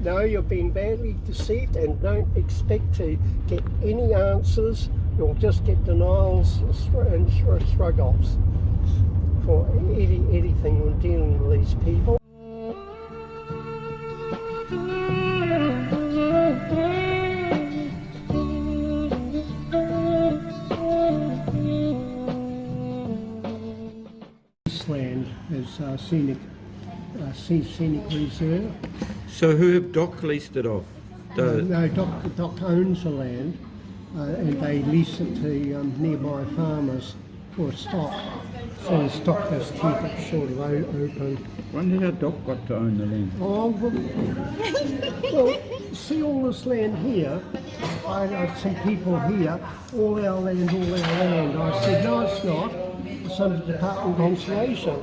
know you've been badly deceived, and don't expect to get any answers. You'll just get denials and shrug-offs for anything when dealing with these people. This land is scenic reserve. So who have Doc leased it off? No, Doc owns the land, and they lease it to nearby farmers for stock. So the stock does keep it sort of open. Wonder how Doc got to own the land. Oh, well, see all this land here? I had some people here, all our land, all our land. I said, no, it's not. It's under Department of Conservation.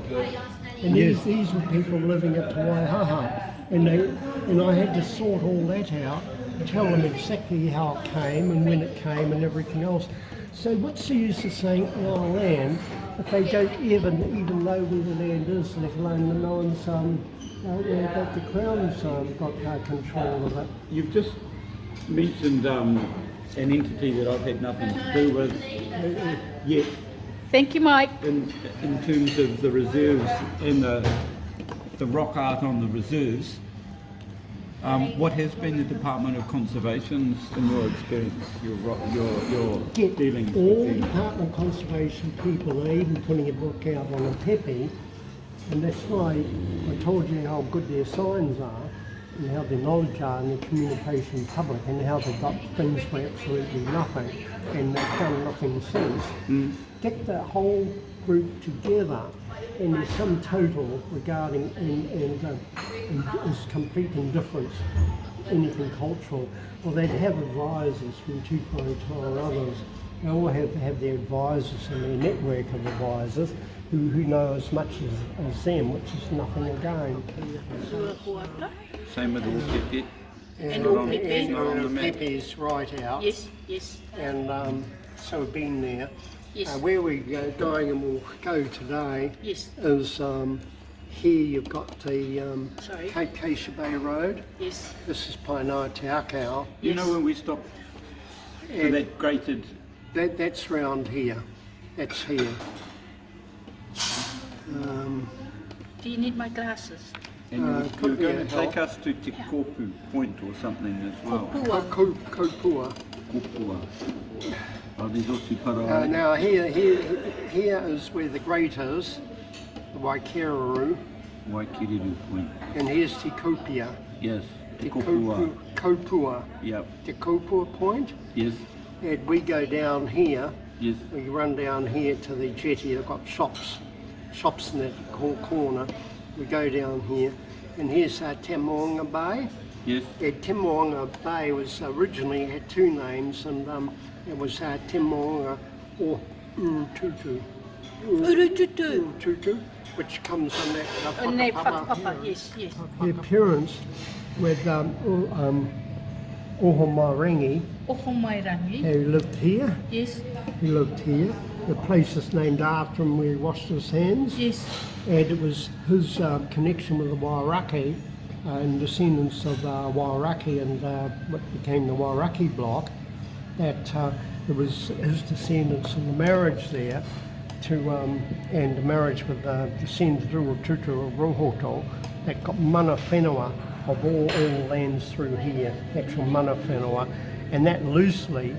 And Yes. these were people living at Waihaha. And I had to sort all that out, tell them exactly how it came and when it came and everything else. So what's the use of saying our land if they don't even know where the land is, let alone the no-one's, that the Crown's got control of it. You've just mentioned an entity that I've had nothing to do with yet. Thank you, Mike. In terms of the reserves and the rock art on the reserves, what has been the Department of Conservation's, in your experience, your Get dealings all with them? Department of Conservation people, they're even putting a book out on a pepe, and that's why I told you how good their signs are and how their knowledge are and their communication public, and how they've got things for absolutely nothing and they've done nothing since. Get the whole group together, and there's some total regarding and is complete indifference, anything cultural. Well, they'd have advisors from TeWhare or others. They all have to have their advisors and their network of advisors who know as much as them, which is nothing again. Same with all Pepe. And all Pepe. And Pepe's right out. Yes, yes. And so we've been there. Yes. Where we're going and we'll go today Yes. is here you've got the Sorry. Acacia Bay Road. Yes. This is Painoa Te Akau. You know when we stopped for And that grated, that's round here. That's here. Do you need my glasses? and you were could be going a to take help. us to Te Kopua Point or something as well. Kopua. Kopua. Kopua. Oh, there's also Parae. Now here is where the grate is, the Waikararu, Waikiriru Point. and here's Te Kopia. Yes. Te Kopua. Kopua. Yep. Te Kopua Point. Yes. And we go down here. Yes. We run down here to the jetty. They've got shops in that corner. We go down here, and here's Te Moenga Bay. Yes. Te Moenga Bay was originally had two names, and it was Te Moenga O Urututu. Urututu. Which comes on that And they whakapapa. whakapapa. Yes, yes. The appearance with Ohomairangi, Ohomairangi. who lived here. Yes, He lived here. The place is named after him where he washed his hands. yes. And it was his connection with the Wairaki and descendants of Wairaki and what became the Wairaki block, that it was his descendants in the marriage there and the marriage with the descendants of Urututu of Rohoto that got mana whenua of all lands through here, actual mana whenua. And that loosely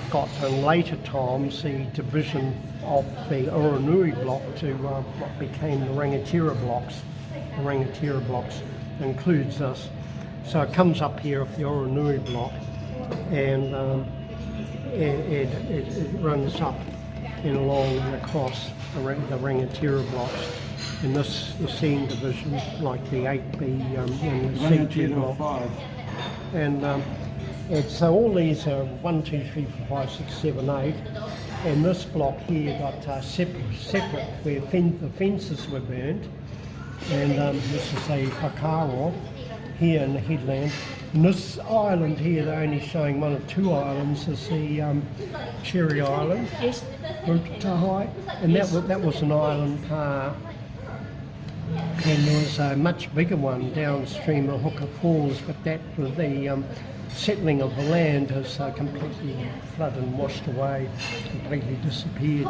got in later times the division of the Oranui block to what became the Rangatira blocks. The Rangatira blocks includes this. So it comes up here off the Oranui block, and it runs up and along and across the Rangatira blocks. And this the scene division, like the 8B and the C2 block. And so all these are 1, 2, 3, 4, 5, 6, 7, 8, and this block here got separate where the fences were burnt, and this is a whakaro here in the headland. And this island here, they're only showing one of two islands, is the Cherry Island, Yes. Rutahai, and that was an island And there was a much bigger one downstream of Hooker Falls, but that with the settling of the land has completely flooded and washed away, completely disappeared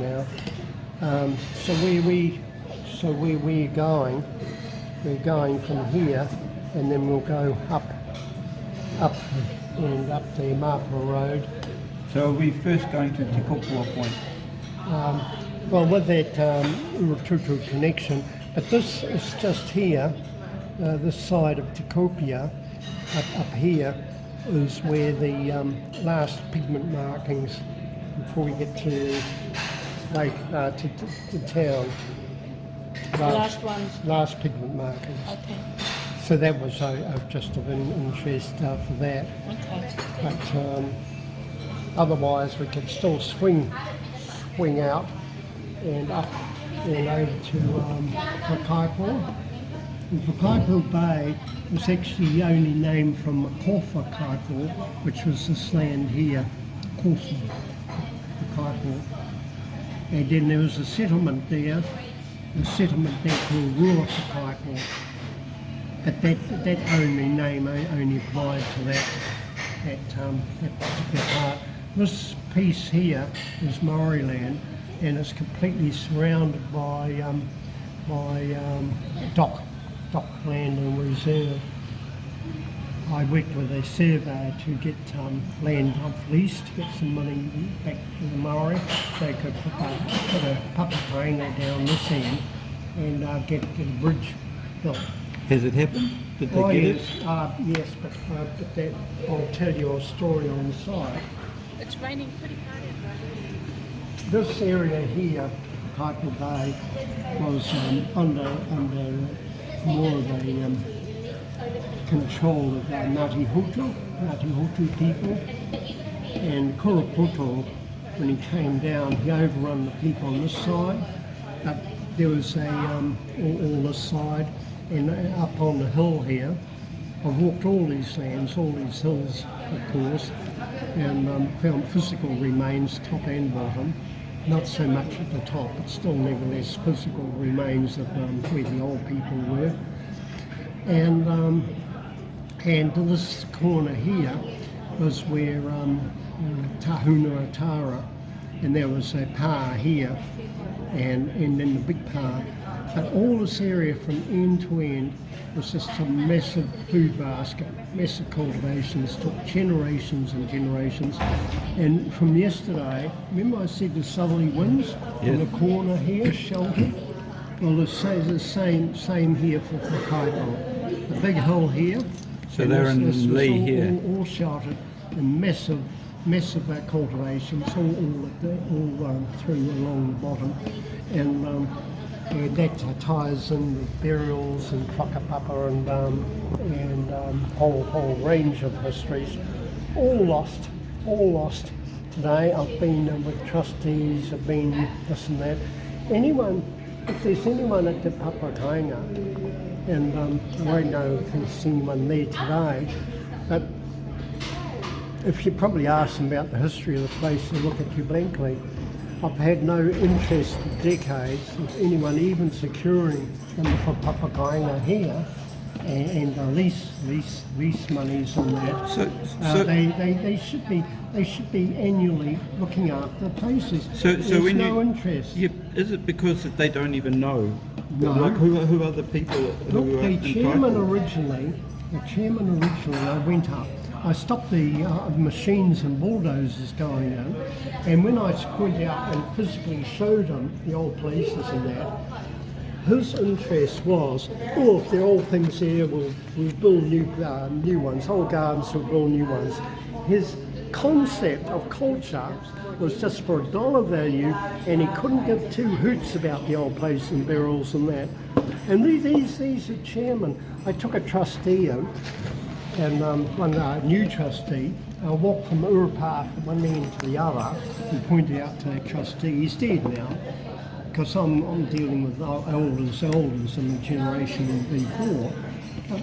now. So where we're going, from here, and then we'll go up and up the Mapara Road. So are we first going to Te Kopua Point? Well, with that Urututu connection, but this is just here, this side of Te Kopua, up here is where the last pigment markings before we get to the lake, to town. Last ones. Last pigment markings. Okay. So that was just of interest for that. Okay. But otherwise, we could still swing out and up and over to Whaitaima. And Whaitaima Bay was actually only named from Whaitaima, which was this land here, Whaitaima. And then there was a settlement there called Whaitaima. But that only name only applied to that particular part. This piece here is Maori land, and it's completely surrounded by dock land and reserve. I worked with a surveyor to get land off lease to get some money back to the Maori, so they could put a papakainga down this end and get a bridge built. Has it happened? Did they get yes, yes, but that, I'll tell you a story on the side. It's raining pretty hard. This area here, Kopua Bay, was under more of a control of the Ngāti Hutu people. And Kurapoto, when he came down, he overrun the people on this side, but there was all this side, and up on the hill here, I've walked all these lands, all these hills, of course, and found physical remains, top and bottom. Not so much at the top, but still nevertheless physical remains of where the old people were. And this corner here was where Tahuna Atara, and there was a pā here, and then the big pā. But all this area from end to end was just a massive food basket, massive cultivations, took generations and generations. And from yesterday, remember I said the southerly winds in the corner here, sheltered? Well, the same here for Whaitaima. The big hill here. So they're in Lee here. All sheltered and massive cultivations all through along the bottom. And that ties in with burials and whakapapa and whole range of histories. All lost today. I've been with trustees, I've been this and that. If there's anyone at the papakainga, and I won't know if there's anyone there today, but if you probably ask them about the history of the place, they'll look at you blankly. I've had no interest for decades of anyone even securing them for papakainga here, and lease monies and that. So they should be annually looking after the places. So There's when no interest. Is it because that they don't even know? No. Like who are the people who Look, are the chairman entitled? originally, I went up. I stopped the machines and bulldozers going in, and when I went out and physically showed him the old places and that, his interest was, if there are old things there, we'll build new ones, whole gardens, we'll build new ones. His concept of culture was just for $1 value, and he couldn't give two hoots about the old places and barrels and that. And these are chairmen. I took a trustee in, and one new trustee, I walked from Urupā from one end to the other and pointed out to the trustee, he's dead now, because I'm dealing with elders in the generation before. But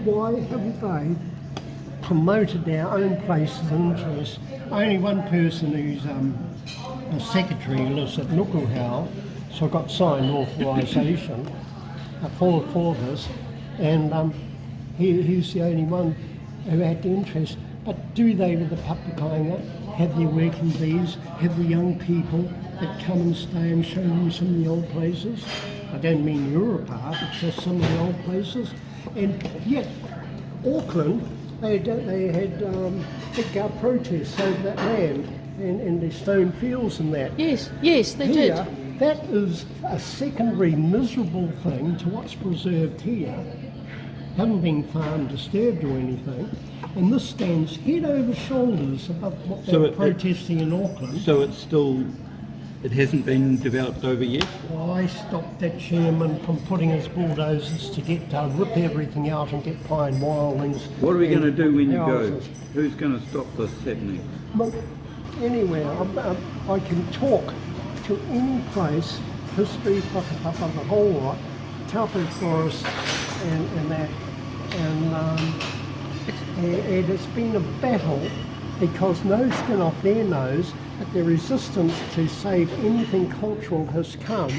why haven't they promoted their own places of interest? Only one person who's a secretary who lives at Nukuhau So I got signed authorisation for this, and he's the only one who had the interest. But do they, with the Papakainga, have their working bees, have the young people that come and stay and show them some of the old places? I don't mean Europe, but just some of the old places. And yet, Auckland, they had big protests over that land and the stone fields and that. Yes, yes, they Here, did. that is a secondary miserable thing to what's preserved here. Haven't been farmed, disturbed or anything. And this stands head over shoulders above what So they're protesting in Auckland. So it hasn't been developed over yet? I stopped that chairman from putting his bulldozers to rip everything out and get pine wildlings. What are we going to do when you go? houses. Who's going to stop this happening? But anyway, I can talk to any place, history, whakapapa, the whole lot, Taupo forest and that. And it's been a battle because no skin off their nose, but the resistance to save anything cultural has come,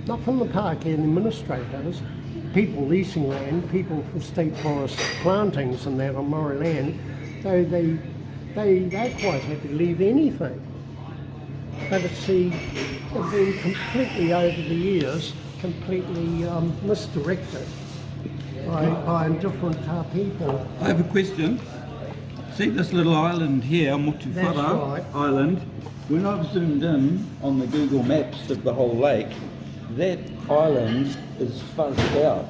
not from the park administrators, people leasing land, people for state forest plantings and that on Maori land, though they're quite happy to leave anything. But it's they've been completely over the years, completely misdirected by different people. I have a question. See this little island here, That's Motufara right. Island? When I've zoomed in on the Google Maps of the whole lake, that island is fuzzed out.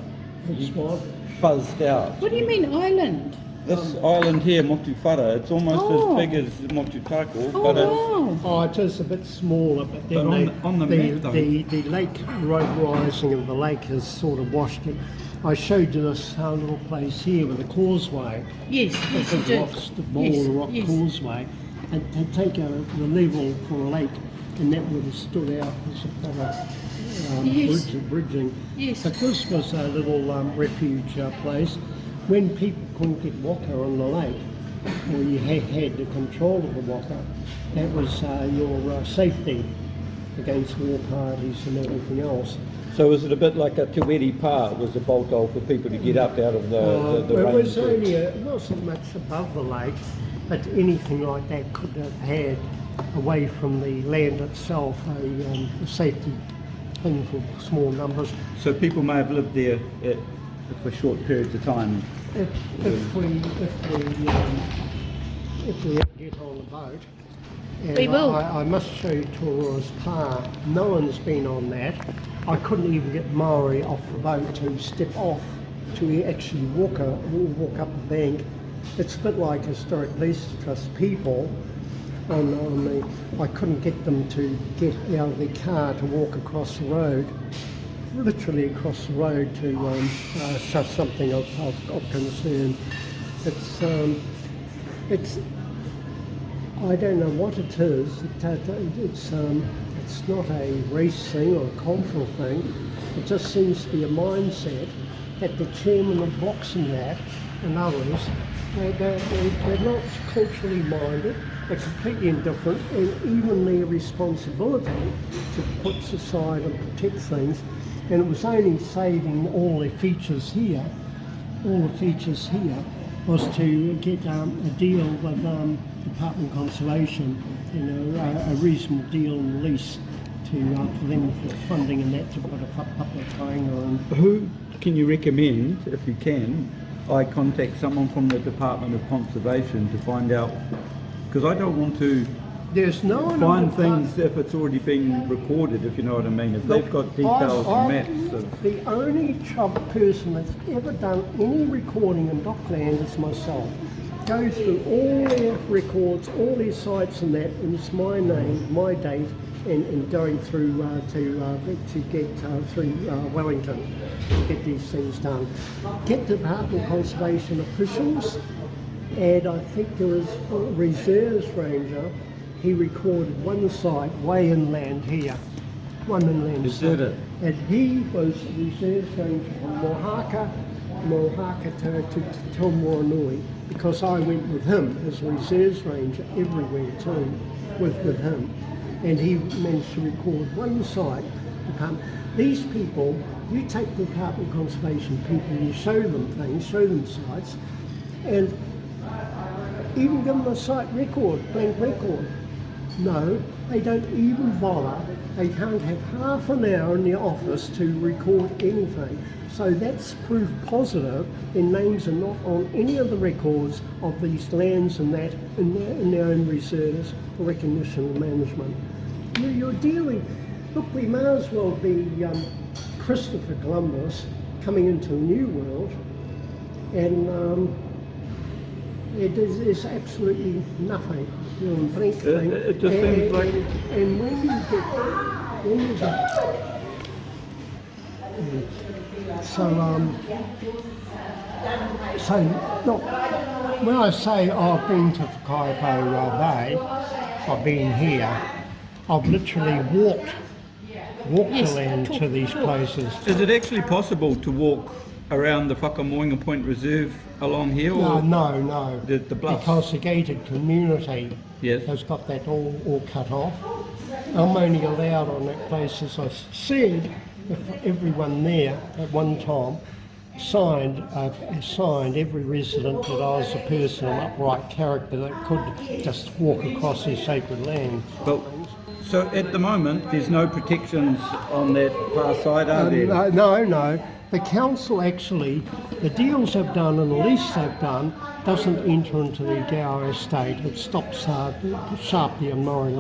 It's what? Fuzzed out. What do you mean island? This island here, Motufara, it's almost Oh. as big as Motutako, Oh, but it's wow. Oh, it is a bit smaller, but then But on the map, though. the lake road rising of the lake has sort of washed it. I showed you this little place here with a causeway, Yes, a yes, you big did. rocks, the ball Yes, rock yes. causeway, and to take the level for a lake, and that would have stood out as a proper Yes. bridging. Yes. But this was a little refuge place. When people couldn't get waka on the lake, or you had the control of the waka, that was your safety against war parties and everything else. So is it a bit like a TeWhare Pa? It was a bolt hole for people to get up out of the It rain? was only it wasn't much above the lake, but anything like that could have had, away from the land itself, a safety thing for small numbers. So people may have lived there for short periods of time. If we ever get on the boat, and We will. I must show you Taurora's Pa. No one's been on that. I couldn't even get Maori off the boat to step off to actually walk up the bank. It's a bit like Historic Lease Trust people. I couldn't get them to get out of their car to walk across the road, literally across the road to show something of concern. It's I don't know what it is. It's not a race thing or a cultural thing. It just seems to be a mindset that the chairman of blocks and that and others, they're not culturally minded. They're completely indifferent, and even their responsibility to put aside and protect things. And it was only saving all the features here. All the features here was to get a deal with Department of Conservation, a reasonable deal and lease for them for funding and that to put a public kainga on. Who can you recommend, if you can, I contact someone from the Department of Conservation to find out, because I don't want to There's no one find things if it's already been recorded, if you know what I mean. If they've got details and maps of... The only person that's ever done any recording in Dockland is myself. Go through all their records, all their sites and that, and it's my name, my date, and going through to get through Wellington to get these things done. Get the Department of Conservation officials, and I think there was a reserves ranger. He recorded one site way inland here, one inland Is site. that it? And he was the reserves ranger from Mohaka to Taumoranui, because I went with him as a reserves ranger everywhere too, with him. And he managed to record one site department. These people, you take the Department of Conservation people, you show them things, show them sites, and even give them a site record, blank record. No, they don't even bother. They can't have half an hour in the office to record anything. So that's proof positive their names are not on any of the records of these lands and that in their own reserves for recognition and management. You're dealing, look, we may as well be Christopher Columbus coming into the New World, and there's absolutely nothing. You know, blank thing. It just seems like... And when you get... So look, when I say I've been to Whaitaima Bay, I've been here, I've literally walked Yes, the land to these places. Is it actually possible to walk around the Moenga Point Reserve along here? Or No. The bluffs? Because the gated community Yes. has got that all cut off. I'm only allowed on that place, as I said, if everyone there at one time signed every resident that I was a person of upright character that could just walk across their sacred land. But, so at the moment, there's no protections on that far side, are there? No. The council actually, the deals they've done and the lease they've done doesn't enter into the Gower estate. It stops sharply on Maori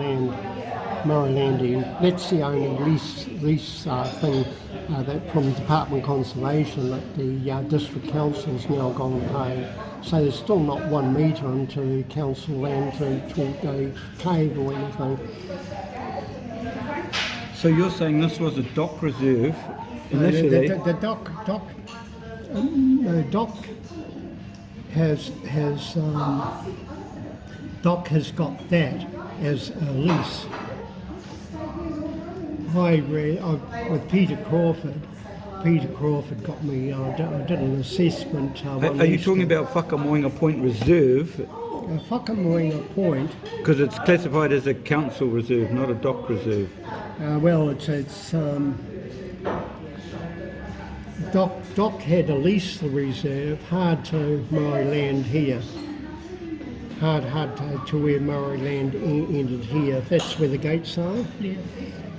landing. That's the only lease thing that from the Department of Conservation that the district council's now gone and paid. So there's still not 1 metre into council land to a cave or anything. So you're saying this was a dock reserve initially? The dock has got that as a lease. With Peter Crawford got me. I did an assessment. Are you talking about Moenga Point Reserve? Moenga Point. Because it's classified as a council reserve, not a dock reserve. Dock had to lease the reserve, hard to Maori land here. Hard to where Maori land ended here. That's where the gates are. Yeah.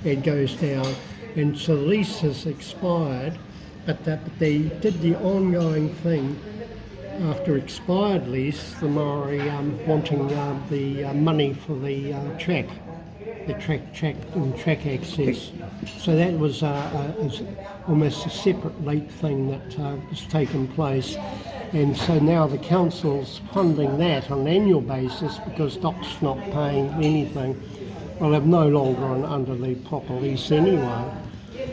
It goes down, and so the lease has expired, but they did the ongoing thing after expired lease, the Maori wanting the money for the track access. So that was almost a separate late thing that was taking place. And so now the council's funding that on an annual basis because DOC's not paying anything. Well, they're no longer under the proper lease anyway.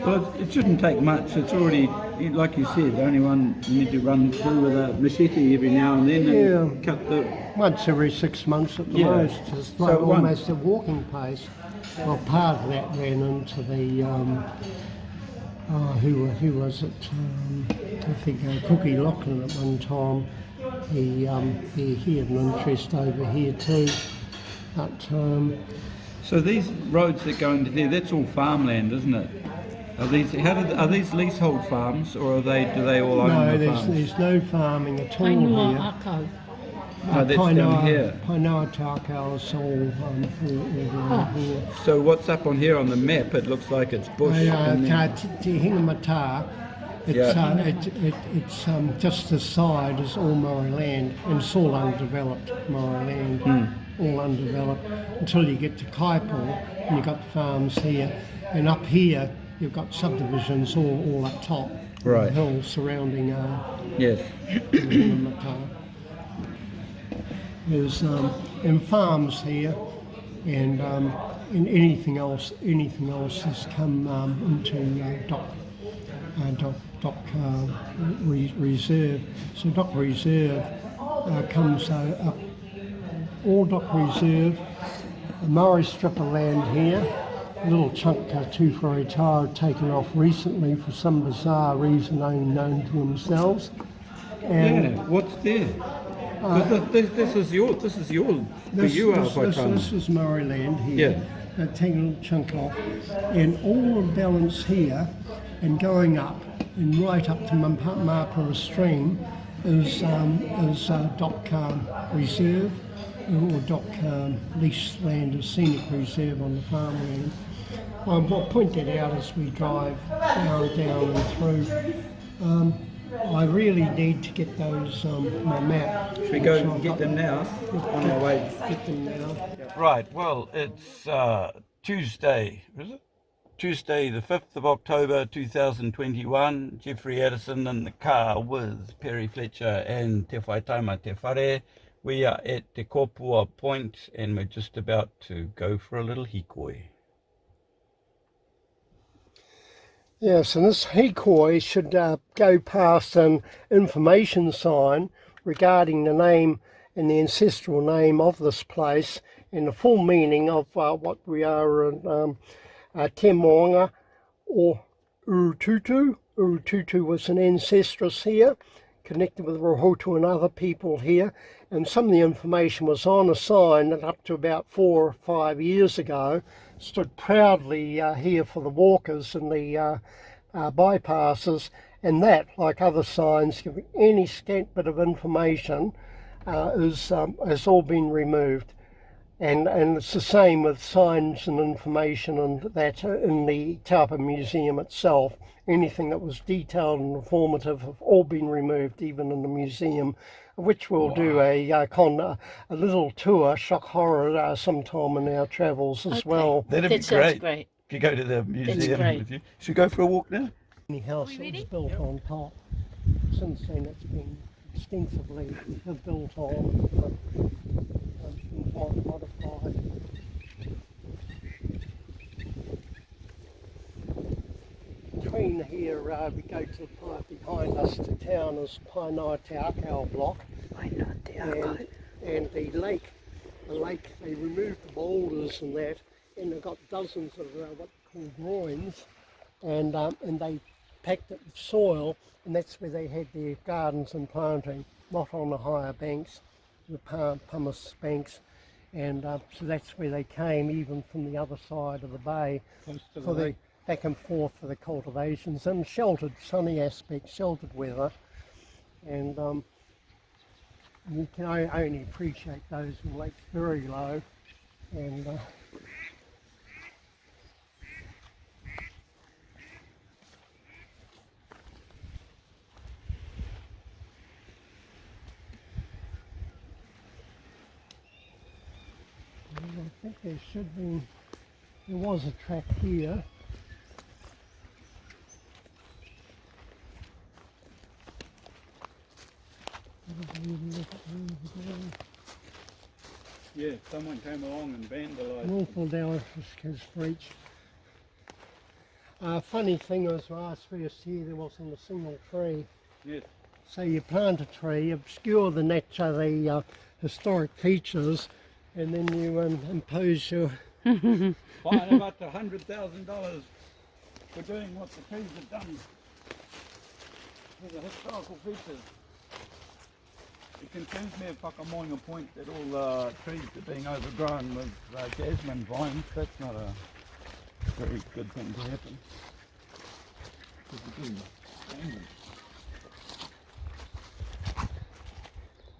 Well, it shouldn't take much. It's already, like you said, only one you need to run through with a machete every now and then and cut the... Once every 6 months at the most. It's like So almost a walking pace. Well, part of that ran into the... who was it? I think Cookie Lachlan at one time. He had an interest over here too. But... So these roads that go into there, that's all farmland, isn't it? Are these leasehold farms, or do they all own the farms? No, there's no farming at all Kainoa here. Ako. No, that's down here. Painoa Tākau is all down here. So what's up on here on the map? It looks like it's bush. and then- Te Hingamata, it's just the side is all Maori land, and it's all undeveloped Maori land. All undeveloped until you get to Kaipo, and you've got farms here, and up here you've got subdivisions all up top, Right. the hills surrounding Yes. Hingamata. There's and farms here, and anything else has come into dock reserve. So dock reserve comes up. All dock reserve, a Maori strip of land here, a little chunk TeWhare taken off recently for some bizarre reason only known to themselves. And What's there? 'Cause this is your this Whaitaima. is Maori land here. take a little chunk off, and all the balance here and going up and right up to Mapara stream is dock reserve or dock leased land as scenic reserve on the farmland. I'll point that out as we drive down and through. I really need to get those my map. Should we go and get them now? On our way. Get them now. Right, well, it's Tuesday, is it? Tuesday, the 5th of October 2021. Jeffrey Addison in the car with Perry Fletcher and Te Whaitaima Te Whare. We are at the Kopua Point and we're just about to go for a little hikoi. Yes, and this hikoi should go past an information sign regarding the name and the ancestral name of this place and the full meaning of what we are in Te Moenga O Urututu. Urututu was an ancestress here, connected with Rohotu and other people here, and some of the information was on a sign that up to about 4 or 5 years ago stood proudly here for the walkers and the bypasses, and that, like other signs giving any scant bit of information, has all been removed. And it's the same with signs and information and that in the Taupo Museum itself. Anything that was detailed and informative have all been removed, even in the museum, which we'll do a little tour, shock horror, sometime in our travels as well. That'd be great. If you go to the museum with you. Should we go for a walk now? The house that was built on top. Since then it's been extensively built on, but it's been quite modified. Between here, we go to the part behind us to town is Painai Te Akau block. And the lake, they removed the boulders and that, and they've got dozens of what they call groins, and they packed it with soil, and that's where they had their gardens and planting, not on the higher banks, the pumice banks, and so that's where they came, even from the other side of the bay, for the back and forth for the cultivations, and sheltered, sunny aspect, sheltered weather, and you can only appreciate those in lakes very low, and I think there was a track here. Yeah, someone came along and vandalised. Willful damage has breached. Funny thing was, when I was first here, there wasn't a single tree. Yes. So you plant a tree, obscure the historic features, and then you impose your... Fine about $100,000 for doing what the trees have done with the historical features. It concerns me at Moenga Point that all trees are being overgrown with jasmine vines. That's not a very good thing to happen.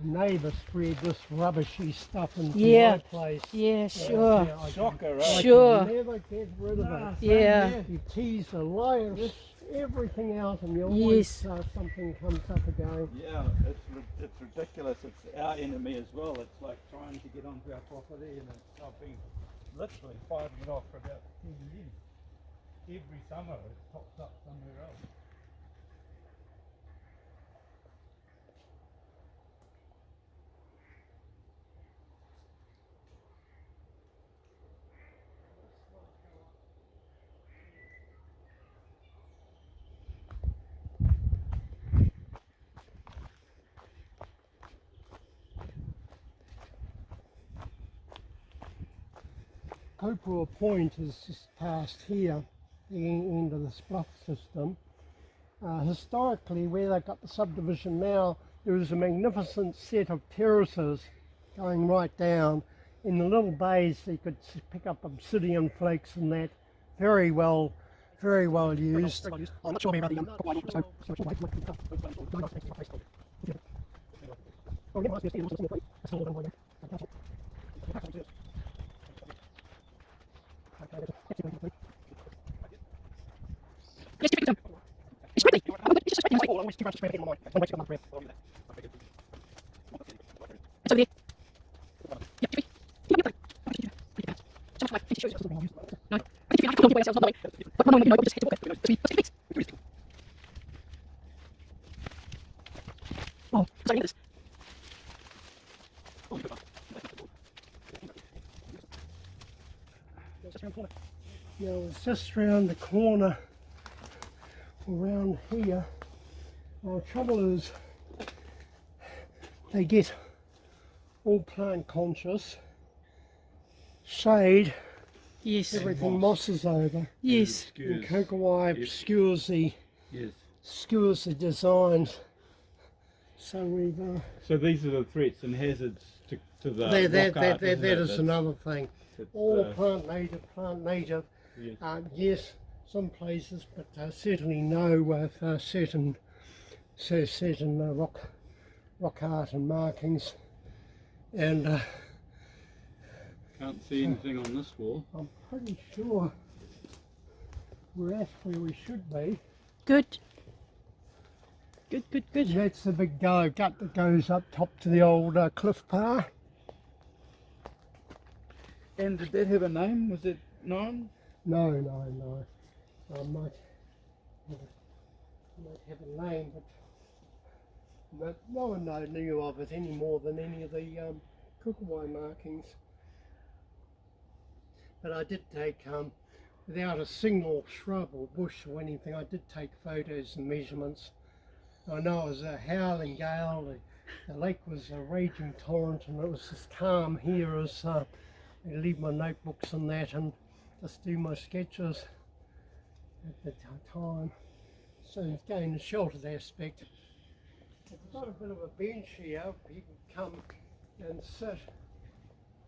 Neighbour spread this rubbishy stuff into Yeah. my place. Yeah, sure. I Shocker, right? could Sure. never get rid of it. Yeah. You tease the layers, everything out, and you Yes. always something comes up again. Yeah, it's ridiculous. It's our enemy as well. It's like trying to get onto our property, and I've been literally fighting it off for about 10 years. Every summer it pops up somewhere else. Kopua Point is just past here, the end of this bluff system. Historically, where they've got the subdivision now, there is a magnificent set of terraces going right down, in the little bays you could pick up obsidian flakes and that. Very well used. I'm not sure about the Now it's just round the corner, around here. The trouble is, they get all plant conscious. Shade, Yes. everything mosses over. Yes. And Kokowai obscures the Yes. designs. So we've So these are the threats and hazards to the that rock art, that isn't it? is That's- another thing. that's, All plant native. yes. Yes, some places, but certainly no with certain rock art and markings. And Can't see anything on this wall. I'm pretty sure we're at where we should be. Good. Good. And that's the big gut that goes up top to the old cliff par. And did that have a name? Was it known? No. I might have a name, but no one knew of it any more than any of the Kokowai markings. But I did take, without a single shrub or bush or anything, I did take photos and measurements. I know it was a howling gale, the lake was a raging torrent, and it was just calm here as I leave my notebooks and that and just do my sketches at the time. So it's gained a sheltered aspect. It's got a bit of a bench here, people come and sit,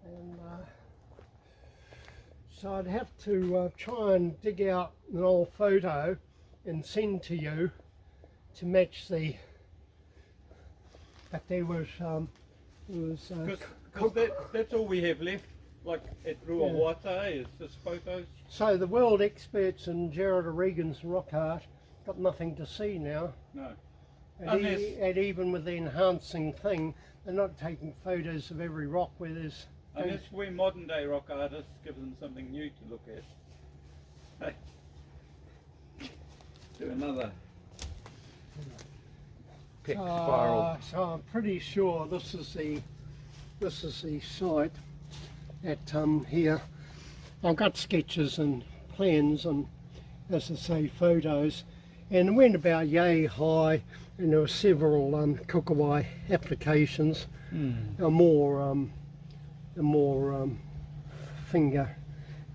and so I'd have to try and dig out an old photo and send to you to match the, but there was Because that's all we have left, like at Ruawata, is just photos. so the world experts in Jared O'Regan's rock art got nothing to see now. No. And, and even with the enhancing thing, they're not taking photos of every rock where there's... Unless we modern day rock artists give them something new to look at. Hey. Do another pick spiral. So I'm pretty sure this is the site at here. I've got sketches and plans and, as I say, photos, and it went about yay high, and there were several Kokowai applications, more finger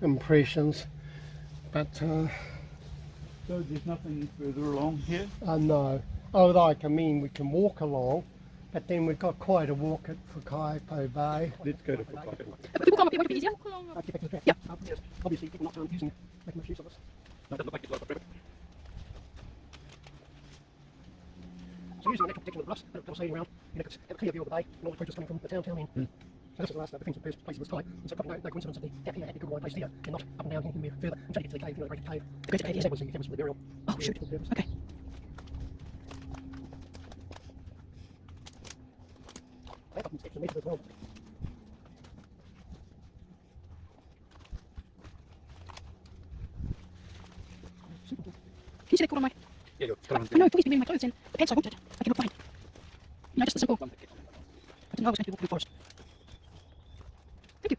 impressions, but So there's nothing further along here? no. Oh, like, I mean, we can walk along, but then we've got quite a walk at Whaitaima Bay. Let's go to Kopua. People come up here, won't it be easier? Yeah. Obviously, people not making much use of us. No, it doesn't look like it's a lot of traffic. So using an actual protection of the bluffs, that was sailing around, you know, have a clear view of the bay, and all the approaches coming from the town in. So this is the last defensive place was tight, and so probably no coincidence that the here had the Kokowai place here, and not up and down here further, until you get to the cave, you know, the great cave. The great cave, yes, that was the burial. Oh, shoot. Okay. I've got some sketches made as well. Can you see that cord on my... Yeah, I know, please be wearing my clothes in. The pants I wanted, I cannot find. No, just the simple. I didn't know I was going to be walking through the forest. Thank you.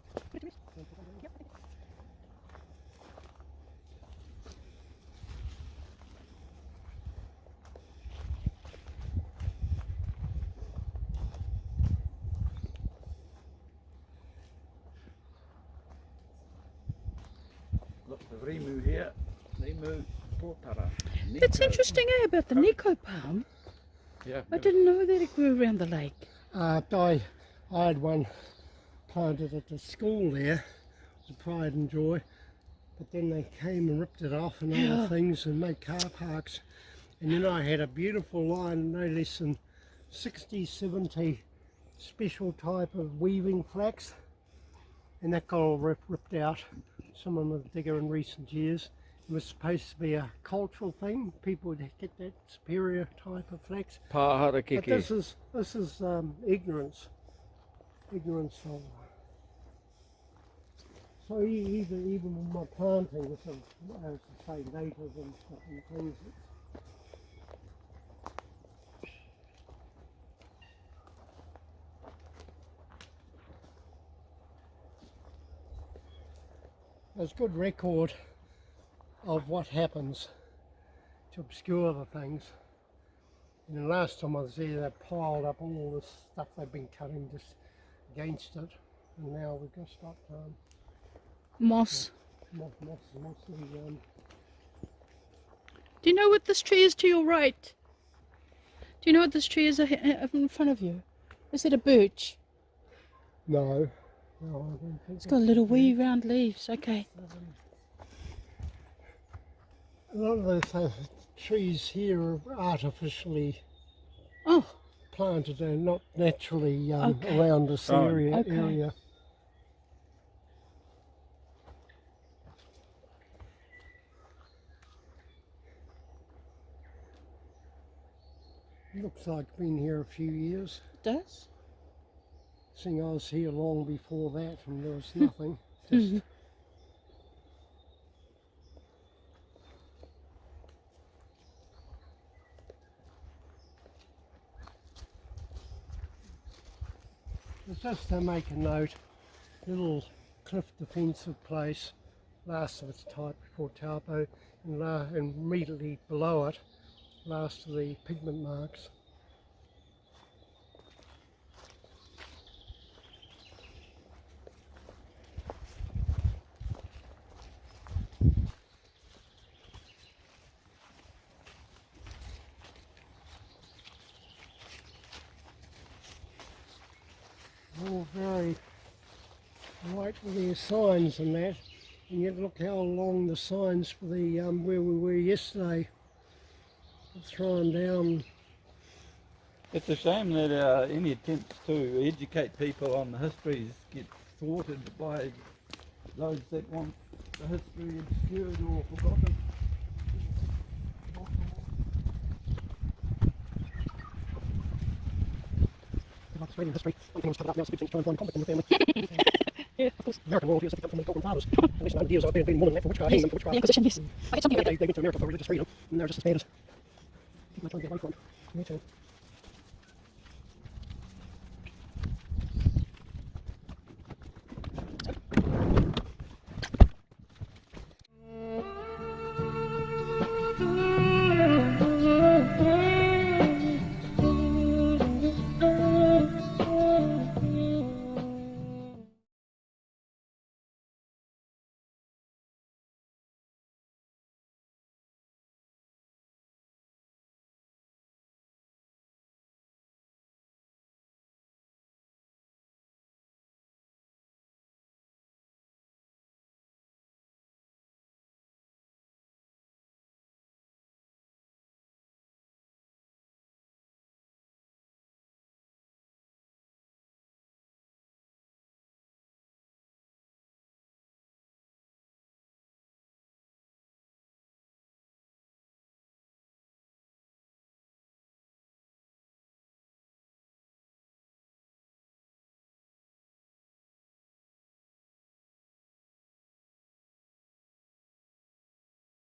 Look, the Rimu here. Rimu Potara. That's interesting, eh, about the Nico palm. Yeah. I didn't know that it grew around the lake. I had one planted at the school there, the Pride and Joy, but then they came and ripped it off and other things and made car parks. And then I had a beautiful line, no less than 60, 70 special type of weaving flax, and that got all ripped out. Some of them are bigger in recent years. It was supposed to be a cultural thing. People would get that superior type of flax. Pāhara But keke. this is ignorance. Ignorance of. So even with my planting, with as I say, native and stuff and things. There's good record of what happens to obscure the things. And the last time I was there, they piled up all this stuff they've been cutting just against it. And now we've just got Moss. moss. Do you know what this tree is to your right? Do you know what this tree is in front of you? Is it a birch? No, I don't think It's got little wee round leaves. Okay. A lot of those trees here are artificially Oh, planted and not naturally Okay. around this Oh, area. okay. Looks like it's been here a few years. it does. Seeing I was here long before that and there was nothing. Just It's just to make a note, little cliff defensive place, last of its type before Taupo, and immediately below it, last of the pigment marks. All very white with their signs and that, and yet look how long the signs for the where we were yesterday are thrown down. It's a shame that any attempts to educate people on the histories get thwarted by those that want the history obscured or forgotten. Australian history, one thing was covered up now, so people try and find conflict in the family. Yeah, of course. American royalty has to come from the Golden Fathers. At least 100 years I've been more than that for witchcraft, hanging them for The witchcraft. Inquisition, yes. I had something like They that. went to America for religious freedom, and they're just as bad as people are trying to get away from. Me too.